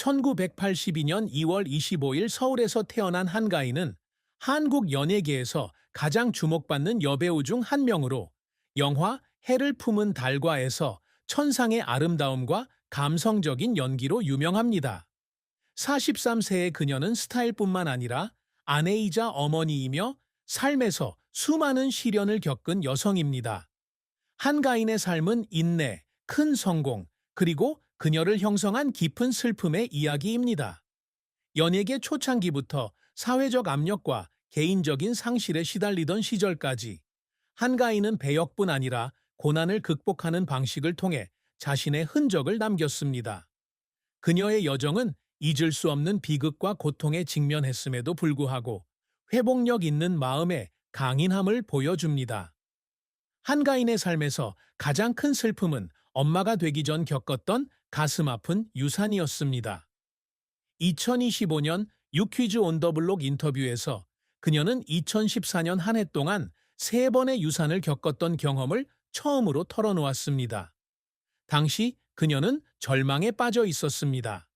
1982년 2월 25일 서울에서 태어난 한가인은 한국 연예계에서 가장 주목받는 여배우 중 한 명으로 영화 해를 품은 달과에서 천상의 아름다움과 감성적인 연기로 유명합니다. 43세의 그녀는 스타일뿐만 아니라 아내이자 어머니이며 삶에서 수많은 시련을 겪은 여성입니다. 한가인의 삶은 인내, 큰 성공, 그리고 그녀를 형성한 깊은 슬픔의 이야기입니다. 연예계 초창기부터 사회적 압력과 개인적인 상실에 시달리던 시절까지 한가인은 배역뿐 아니라 고난을 극복하는 방식을 통해 자신의 흔적을 남겼습니다. 그녀의 여정은 잊을 수 없는 비극과 고통에 직면했음에도 불구하고 회복력 있는 마음의 강인함을 보여줍니다. 한가인의 삶에서 가장 큰 슬픔은 엄마가 되기 전 겪었던 가슴 아픈 유산이었습니다. 2025년 유퀴즈 온 더 블록 인터뷰에서 그녀는 2014년 한 해 동안 3번의 유산을 겪었던 경험을 처음으로 털어놓았습니다. 당시 그녀는 절망에 빠져 있었습니다.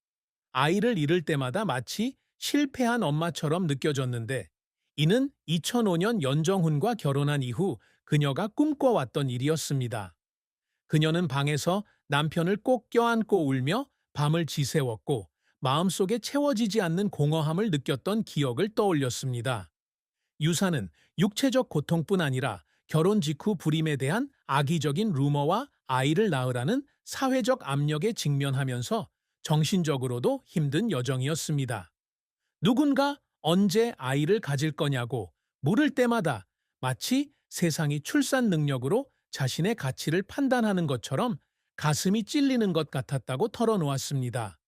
아이를 잃을 때마다 마치 실패한 엄마처럼 느껴졌는데, 이는 2005년 연정훈과 결혼한 이후 그녀가 꿈꿔왔던 일이었습니다. 그녀는 방에서 남편을 꼭 껴안고 울며 밤을 지새웠고 마음속에 채워지지 않는 공허함을 느꼈던 기억을 떠올렸습니다. 유산은 육체적 고통뿐 아니라 결혼 직후 불임에 대한 악의적인 루머와 아이를 낳으라는 사회적 압력에 직면하면서 정신적으로도 힘든 여정이었습니다. 누군가 언제 아이를 가질 거냐고 물을 때마다 마치 세상이 출산 능력으로 자신의 가치를 판단하는 것처럼 가슴이 찔리는 것 같았다고 털어놓았습니다.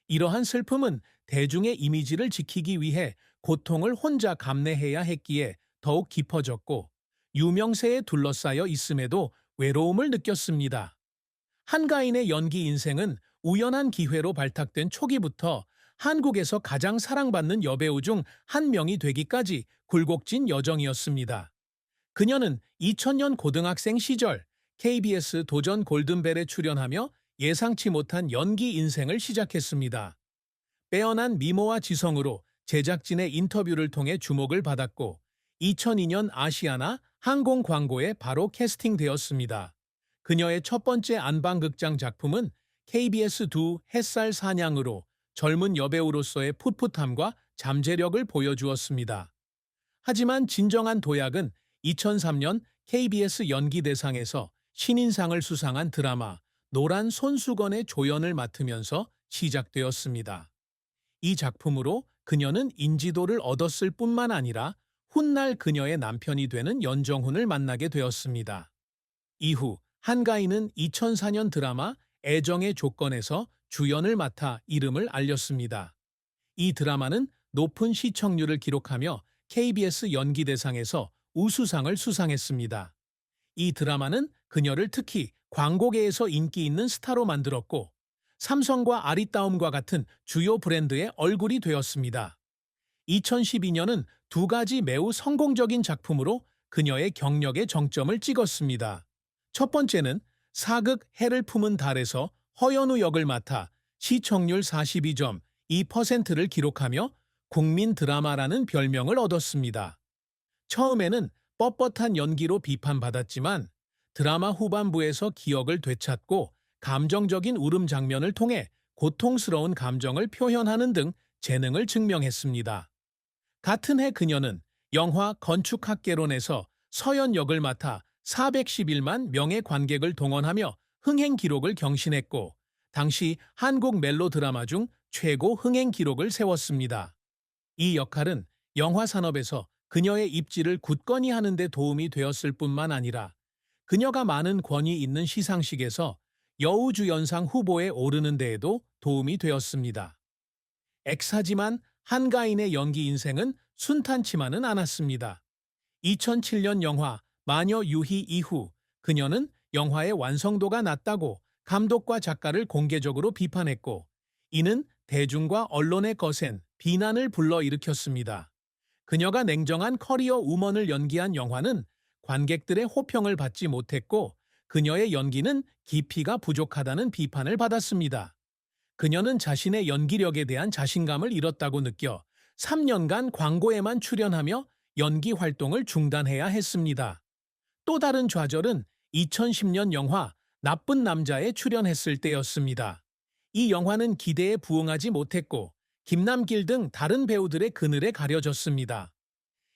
이러한 슬픔은 대중의 이미지를 지키기 위해 고통을 혼자 감내해야 했기에 더욱 깊어졌고, 유명세에 둘러싸여 있음에도 외로움을 느꼈습니다. 한가인의 연기 인생은 우연한 기회로 발탁된 초기부터 한국에서 가장 사랑받는 여배우 중 한 명이 되기까지 굴곡진 여정이었습니다. 그녀는 2000년 고등학생 시절 KBS 도전 골든벨에 출연하며 예상치 못한 연기 인생을 시작했습니다. 빼어난 미모와 지성으로 제작진의 인터뷰를 통해 주목을 받았고, 2002년 아시아나 항공 광고에 바로 캐스팅되었습니다. 그녀의 첫 번째 안방극장 작품은 KBS2 햇살 사냥으로 젊은 여배우로서의 풋풋함과 잠재력을 보여주었습니다. 하지만 진정한 도약은 2003년 KBS 연기대상에서 신인상을 수상한 드라마 노란 손수건의 조연을 맡으면서 시작되었습니다. 이 작품으로 그녀는 인지도를 얻었을 뿐만 아니라 훗날 그녀의 남편이 되는 연정훈을 만나게 되었습니다. 이후 한가인은 2004년 드라마 애정의 조건에서 주연을 맡아 이름을 알렸습니다. 이 드라마는 높은 시청률을 기록하며 KBS 연기대상에서 우수상을 수상했습니다. 이 드라마는 그녀를 특히 광고계에서 인기 있는 스타로 만들었고, 삼성과 아리따움과 같은 주요 브랜드의 얼굴이 되었습니다. 2012년은 두 가지 매우 성공적인 작품으로 그녀의 경력의 정점을 찍었습니다. 첫 번째는 사극 해를 품은 달에서 허연우 역을 맡아 시청률 42.2%를 기록하며 국민 드라마라는 별명을 얻었습니다. 처음에는 뻣뻣한 연기로 비판받았지만 드라마 후반부에서 기억을 되찾고 감정적인 울음 장면을 통해 고통스러운 감정을 표현하는 등 재능을 증명했습니다. 같은 해 그녀는 영화 건축학개론에서 서연 역을 맡아 411만 명의 관객을 동원하며 흥행 기록을 경신했고, 당시 한국 멜로 드라마 중 최고 흥행 기록을 세웠습니다. 이 역할은 영화 산업에서 그녀의 입지를 굳건히 하는 데 도움이 되었을 뿐만 아니라 그녀가 많은 권위 있는 시상식에서 여우주연상 후보에 오르는 데에도 도움이 되었습니다. 액사지만 한가인의 연기 인생은 순탄치만은 않았습니다. 2007년 영화 마녀 유희 이후 그녀는 영화의 완성도가 낮다고 감독과 작가를 공개적으로 비판했고, 이는 대중과 언론의 거센 비난을 불러일으켰습니다. 그녀가 냉정한 커리어 우먼을 연기한 영화는 관객들의 호평을 받지 못했고, 그녀의 연기는 깊이가 부족하다는 비판을 받았습니다. 그녀는 자신의 연기력에 대한 자신감을 잃었다고 느껴 3년간 광고에만 출연하며 연기 활동을 중단해야 했습니다. 또 다른 좌절은 2010년 영화 나쁜 남자에 출연했을 때였습니다. 이 영화는 기대에 부응하지 못했고 김남길 등 다른 배우들의 그늘에 가려졌습니다.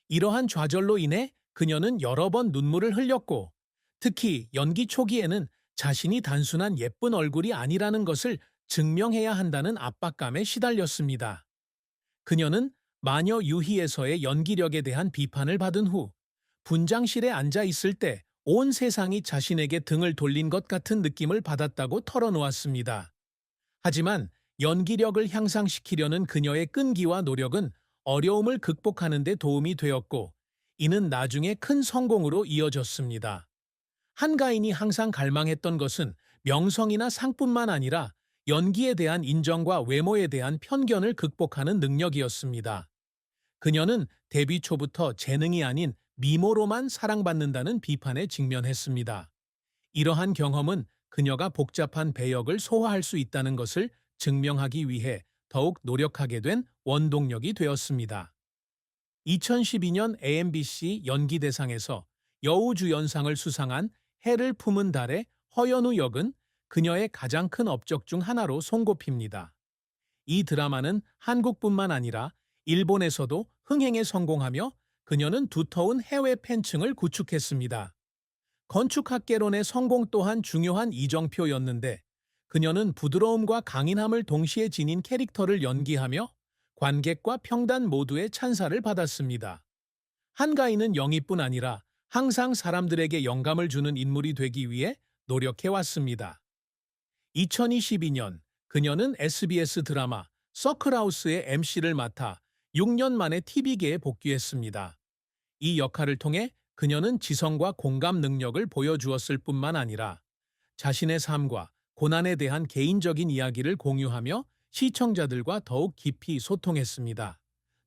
이러한 좌절로 인해 그녀는 여러 번 눈물을 흘렸고 특히 연기 초기에는 자신이 단순한 예쁜 얼굴이 아니라는 것을 증명해야 한다는 압박감에 시달렸습니다. 그녀는 마녀 유희에서의 연기력에 대한 비판을 받은 후 분장실에 앉아 있을 때 온 세상이 자신에게 등을 돌린 것 같은 느낌을 받았다고 털어놓았습니다. 하지만 연기력을 향상시키려는 그녀의 끈기와 노력은 어려움을 극복하는 데 도움이 되었고 이는 나중에 큰 성공으로 이어졌습니다. 한가인이 항상 갈망했던 것은 명성이나 상뿐만 아니라 연기에 대한 인정과 외모에 대한 편견을 극복하는 능력이었습니다. 그녀는 데뷔 초부터 재능이 아닌 미모로만 사랑받는다는 비판에 직면했습니다. 이러한 경험은 그녀가 복잡한 배역을 소화할 수 있다는 것을 증명하기 위해 더욱 노력하게 된 원동력이 되었습니다. 2012년 AMBC 연기대상에서 여우주연상을 수상한 해를 품은 달의 허연우 역은 그녀의 가장 큰 업적 중 하나로 손꼽힙니다. 이 드라마는 한국뿐만 아니라 일본에서도 흥행에 성공하며 그녀는 두터운 해외 팬층을 구축했습니다. 건축학개론의 성공 또한 중요한 이정표였는데 그녀는 부드러움과 강인함을 동시에 지닌 캐릭터를 연기하며 관객과 평단 모두의 찬사를 받았습니다. 한가인은 영희뿐 아니라 항상 사람들에게 영감을 주는 인물이 되기 위해 노력해왔습니다. 2022년 그녀는 SBS 드라마 서클하우스의 MC를 맡아 6년 만에 TV계에 복귀했습니다. 이 역할을 통해 그녀는 지성과 공감 능력을 보여주었을 뿐만 아니라 자신의 삶과 고난에 대한 개인적인 이야기를 공유하며 시청자들과 더욱 깊이 소통했습니다.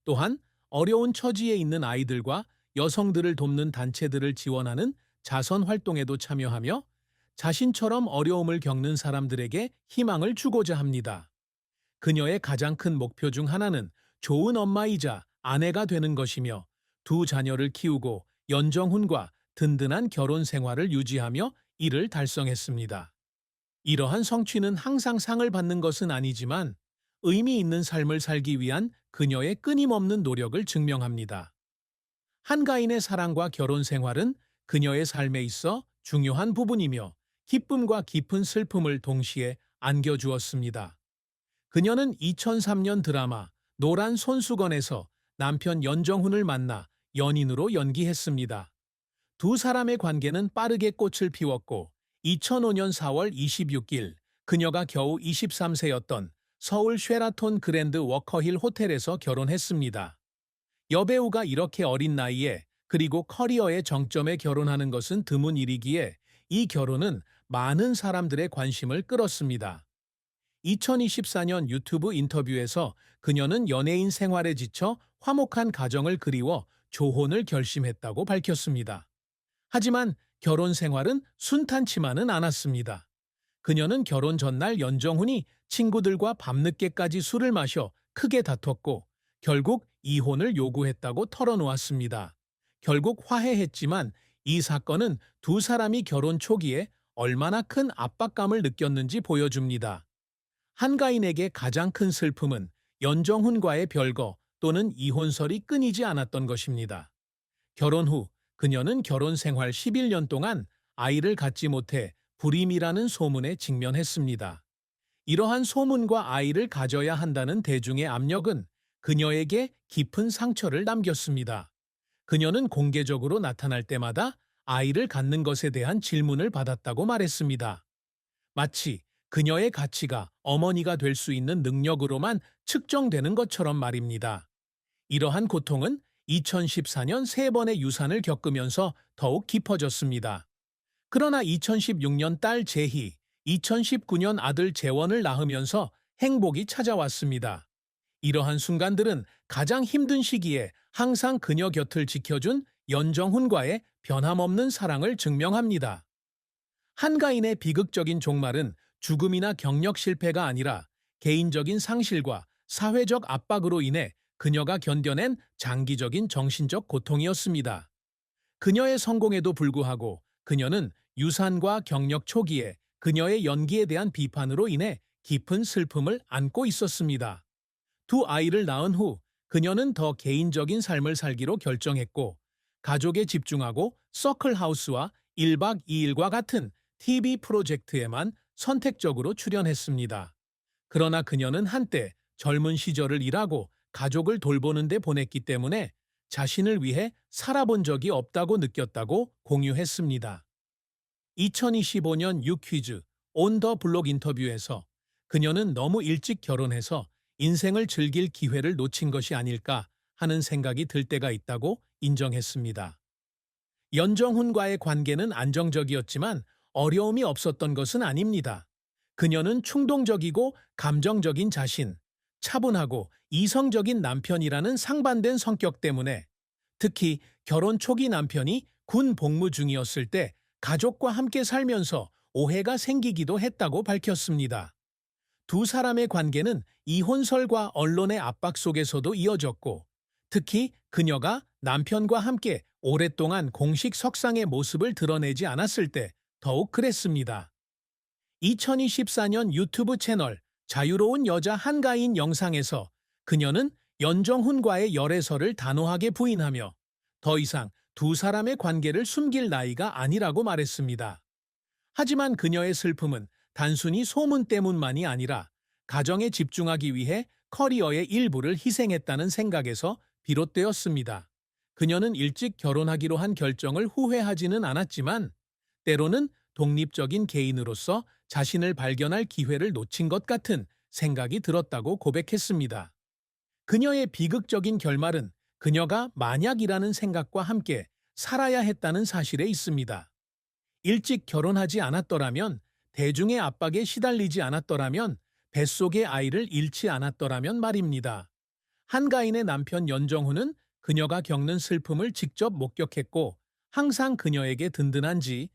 또한 어려운 처지에 있는 아이들과 여성들을 돕는 단체들을 지원하는 자선 활동에도 참여하며 자신처럼 어려움을 겪는 사람들에게 희망을 주고자 합니다. 그녀의 가장 큰 목표 중 하나는 좋은 엄마이자 아내가 되는 것이며 두 자녀를 키우고 연정훈과 든든한 결혼 생활을 유지하며 이를 달성했습니다. 이러한 성취는 항상 상을 받는 것은 아니지만 의미 있는 삶을 살기 위한 그녀의 끊임없는 노력을 증명합니다. 한가인의 사랑과 결혼 생활은 그녀의 삶에 있어 중요한 부분이며 기쁨과 깊은 슬픔을 동시에 안겨주었습니다. 그녀는 2003년 드라마 노란 손수건에서 남편 연정훈을 만나 연인으로 연기했습니다. 두 사람의 관계는 빠르게 꽃을 피웠고 2005년 4월 26일 그녀가 겨우 23세였던 서울 쉐라톤 그랜드 워커힐 호텔에서 결혼했습니다. 여배우가 이렇게 어린 나이에 그리고 커리어의 정점에 결혼하는 것은 드문 일이기에 이 결혼은 많은 사람들의 관심을 끌었습니다. 2024년 유튜브 인터뷰에서 그녀는 연예인 생활에 지쳐 화목한 가정을 그리워 조혼을 결심했다고 밝혔습니다. 하지만 결혼 생활은 순탄치만은 않았습니다. 그녀는 결혼 전날 연정훈이 친구들과 밤늦게까지 술을 마셔 크게 다퉜고 결국 이혼을 요구했다고 털어놓았습니다. 결국 화해했지만 이 사건은 두 사람이 결혼 초기에 얼마나 큰 압박감을 느꼈는지 보여줍니다. 한가인에게 가장 큰 슬픔은 연정훈과의 별거 또는 이혼설이 끊이지 않았던 것입니다. 결혼 후 그녀는 결혼 생활 11년 동안 아이를 갖지 못해 불임이라는 소문에 직면했습니다. 이러한 소문과 아이를 가져야 한다는 대중의 압력은 그녀에게 깊은 상처를 남겼습니다. 그녀는 공개적으로 나타날 때마다 아이를 갖는 것에 대한 질문을 받았다고 말했습니다. 마치 그녀의 가치가 어머니가 될 수 있는 능력으로만 측정되는 것처럼 말입니다. 이러한 고통은 2014년 3번의 유산을 겪으면서 더욱 깊어졌습니다. 그러나 2016년 딸 재희, 2019년 아들 재원을 낳으면서 행복이 찾아왔습니다. 이러한 순간들은 가장 힘든 시기에 항상 그녀 곁을 지켜준 연정훈과의 변함없는 사랑을 증명합니다. 한가인의 비극적인 종말은 죽음이나 경력 실패가 아니라 개인적인 상실과 사회적 압박으로 인해 그녀가 견뎌낸 장기적인 정신적 고통이었습니다. 그녀의 성공에도 불구하고 그녀는 유산과 경력 초기에 그녀의 연기에 대한 비판으로 인해 깊은 슬픔을 안고 있었습니다. 두 아이를 낳은 후 그녀는 더 개인적인 삶을 살기로 결정했고 가족에 집중하고 서클하우스와 1박 2일과 같은 TV 프로젝트에만 선택적으로 출연했습니다. 그러나 그녀는 한때 젊은 시절을 일하고 가족을 돌보는 데 보냈기 때문에 자신을 위해 살아본 적이 없다고 느꼈다고 공유했습니다. 2025년 유퀴즈 온 더 블록 인터뷰에서 그녀는 너무 일찍 결혼해서 인생을 즐길 기회를 놓친 것이 아닐까 하는 생각이 들 때가 있다고 인정했습니다. 연정훈과의 관계는 안정적이었지만 어려움이 없었던 것은 아닙니다. 그녀는 충동적이고 감정적인 자신, 차분하고 이성적인 남편이라는 상반된 성격 때문에 특히 결혼 초기 남편이 군 복무 중이었을 때 가족과 함께 살면서 오해가 생기기도 했다고 밝혔습니다. 두 사람의 관계는 이혼설과 언론의 압박 속에서도 이어졌고, 특히 그녀가 남편과 함께 오랫동안 공식 석상의 모습을 드러내지 않았을 때 더욱 그랬습니다. 2024년 유튜브 채널 자유로운 여자 한가인 영상에서 그녀는 연정훈과의 열애설을 단호하게 부인하며 더 이상 두 사람의 관계를 숨길 나이가 아니라고 말했습니다. 하지만 그녀의 슬픔은 단순히 소문 때문만이 아니라 가정에 집중하기 위해 커리어의 일부를 희생했다는 생각에서 비롯되었습니다. 그녀는 일찍 결혼하기로 한 결정을 후회하지는 않았지만 때로는 독립적인 개인으로서 자신을 발견할 기회를 놓친 것 같은 생각이 들었다고 고백했습니다. 그녀의 비극적인 결말은 그녀가 만약이라는 생각과 함께 살아야 했다는 사실에 있습니다. 일찍 결혼하지 않았더라면, 대중의 압박에 시달리지 않았더라면, 뱃속의 아이를 잃지 않았더라면 말입니다. 한가인의 남편 연정훈은 그녀가 겪는 슬픔을 직접 목격했고 항상 그녀에게 든든한지